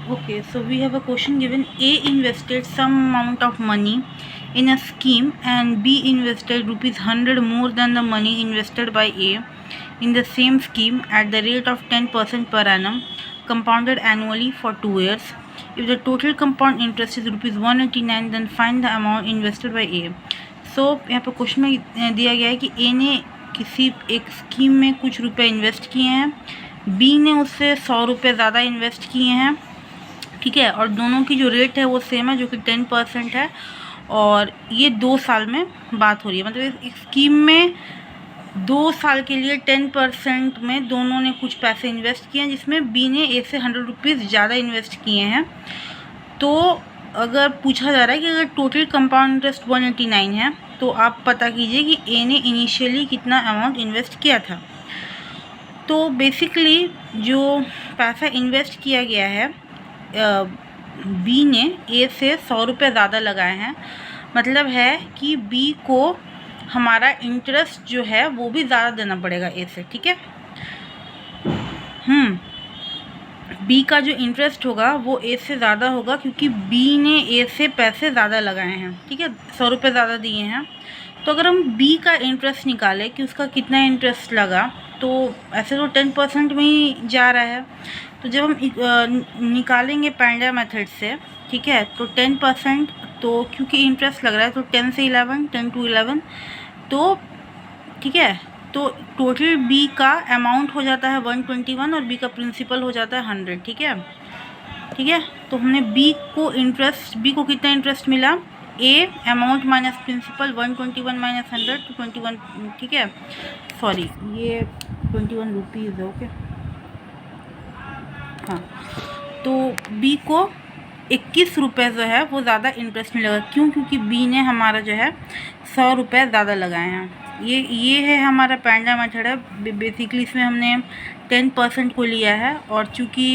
Okay, so we have a question given. A invested some amount of money in a scheme and B invested rupees 100 more than the money invested by A in the same scheme at the rate of 10% per annum, compounded annually for 2 years. If the total compound interest is rupees 189, then find the amount invested by A. So यहाँ पर question में दिया गया है कि A ने किसी एक स्कीम में कुछ रुपए इन्वेस्ट किए हैं, B ने उससे 100 रुपये ज़्यादा इन्वेस्ट किए हैं, ठीक है, और दोनों की जो रेट है वो सेम है जो कि 10% है, और ये 2 साल में बात हो रही है। मतलब इस स्कीम में 2 साल के लिए 10% में दोनों ने कुछ पैसे इन्वेस्ट किए हैं, जिसमें बी ने ए से 100 रुपीज़ ज़्यादा इन्वेस्ट किए हैं। तो अगर पूछा जा रहा है कि अगर टोटल कंपाउंड इंटरेस्ट 189 है तो आप पता कीजिए कि ए ने इनिशियली कितना अमाउंट इन्वेस्ट किया था। तो बेसिकली जो पैसा इन्वेस्ट किया गया है, बी ने ए से 100 रुपये ज़्यादा लगाए हैं, मतलब है कि बी को हमारा इंटरेस्ट जो है वो भी ज़्यादा देना पड़ेगा ए से, ठीक है। बी का जो इंटरेस्ट होगा वो ए से ज़्यादा होगा क्योंकि बी ने ए से पैसे ज़्यादा लगाए हैं, ठीक है, 100 रुपये ज़्यादा दिए हैं। तो अगर हम बी का इंटरेस्ट निकालें कि उसका कितना इंटरेस्ट लगा, तो ऐसे तो 10% में ही जा रहा है। तो जब हम निकालेंगे पेंडा मेथड से, ठीक है, तो 10%, तो क्योंकि इंटरेस्ट लग रहा है तो 10 से 11, 10 to 11, तो ठीक है, तो टोटल बी का अमाउंट हो जाता है 121 और बी का प्रिंसिपल हो जाता है 100, ठीक है, ठीक है। तो हमने बी को कितना इंटरेस्ट मिला, ए अमाउंट माइनस प्रिंसिपल 121 माइनस 100 तो 21, ठीक है, सॉरी ये 21 रुपीज़ है, ओके, हाँ। तो बी को 21 रुपये जो है वो ज़्यादा इंटरेस्ट मिलेगा, क्यों, क्योंकि बी ने हमारा जो है 100 रुपये ज़्यादा लगाए हैं। ये है हमारा पेंडा मेथड है। बेसिकली इसमें हमने 10% को लिया है, और चूँकि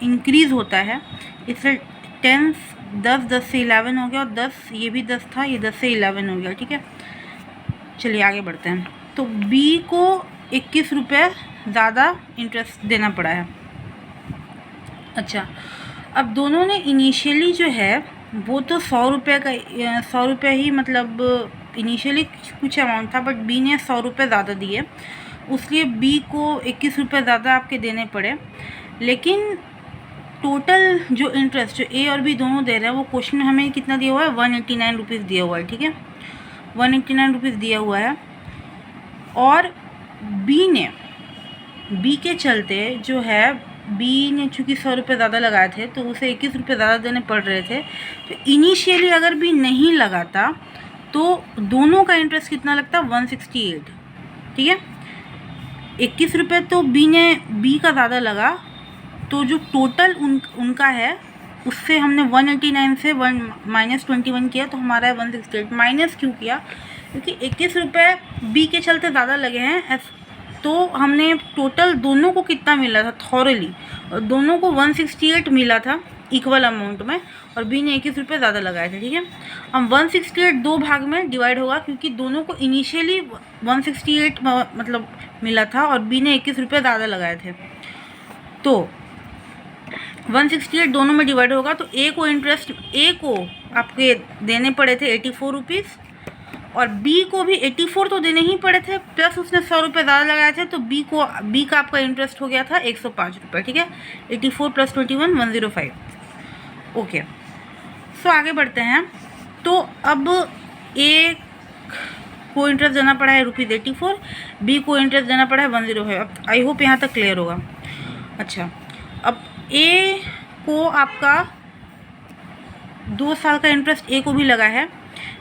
इंक्रीज़ होता है इससे 10 से 11 हो गया, और 10 ये भी 10 था, ये 10 से 11 हो गया, ठीक है। चलिए आगे बढ़ते हैं। तो बी को 21 रुपये ज़्यादा इंटरेस्ट देना पड़ा है। अच्छा, अब दोनों ने इनिशियली जो है वो तो 100 रुपये का 100 रुपये ही, मतलब इनिशियली कुछ अमाउंट था, बट बी ने 100 रुपये ज़्यादा दिए, उसलिए बी को 21 रुपये ज़्यादा आपके देने पड़े। लेकिन टोटल जो इंटरेस्ट जो ए और बी दोनों दे रहे हैं वो क्वेश्चन में हमें कितना दिया हुआ है, 189 रुपीज़ दिया हुआ है, ठीक है, 189 रुपीज़ दिया हुआ है। और बी के चलते जो है, बी ने चूँकि 100 रुपये ज़्यादा लगाए थे तो उसे 21 रुपये ज़्यादा देने पड़ रहे थे। तो इनिशियली अगर बी नहीं लगाता तो दोनों का इंटरेस्ट कितना लगता, 168, ठीक है। 21 रुपये तो बी का ज़्यादा लगा, तो जो टोटल उनका है उससे हमने 189 से माइनस 21 किया, तो हमारा है 168। माइनस क्यों किया, क्योंकि 21 रुपये बी के चलते ज़्यादा लगे हैं, तो हमने टोटल दोनों को कितना मिला था थॉरली, और दोनों को 168 मिला था इक्वल अमाउंट में, और बी ने 21 रुपये ज़्यादा लगाए थे, ठीक है। अब 168 दो भाग में डिवाइड होगा, क्योंकि दोनों को इनिशियली 168 मतलब मिला था और बी ने 21 रुपये ज़्यादा लगाए थे, तो 168 दोनों में डिवाइड होगा। तो ए को आपके देने पड़े थे 84 रुपीज़, और बी को भी 84 तो देने ही पड़े थे, प्लस उसने 100 रुपये ज़्यादा लगाए थे, तो बी का आपका इंटरेस्ट हो गया था 105 रुपये, ठीक है। 84 + 21 105, ओके। सो आगे बढ़ते हैं। तो अब ए को इंटरेस्ट देना पड़ा है ₹84, बी को इंटरेस्ट देना पड़ा है 105। आई होप यहाँ तक क्लियर होगा। अच्छा, अब ए को आपका 2 साल का इंटरेस्ट ए को भी लगा है,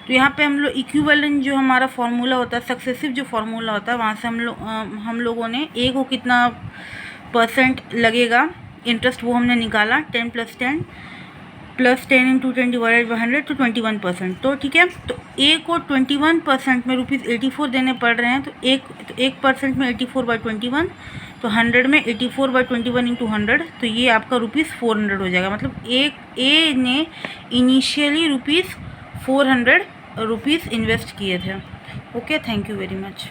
तो यहाँ पे हम लोग इक्विवेलेंट जो हमारा फार्मूला होता है, सक्सेसिव जो फार्मूला होता है, वहाँ से हम लोगों ने ए को कितना % लगेगा इंटरेस्ट वो हमने निकाला, 10 + 10 + 10 × 10 / 100 तो 21%। तो ठीक है, तो ए को 21% में ₹84 देने पड़ रहे हैं, तो 1% में 84/21, तो 100 में 84/21 × 100, तो ये आपका ₹400 हो जाएगा। मतलब ए ने इनिशियली ₹400 इन्वेस्ट किए थे। Okay, thank you very much.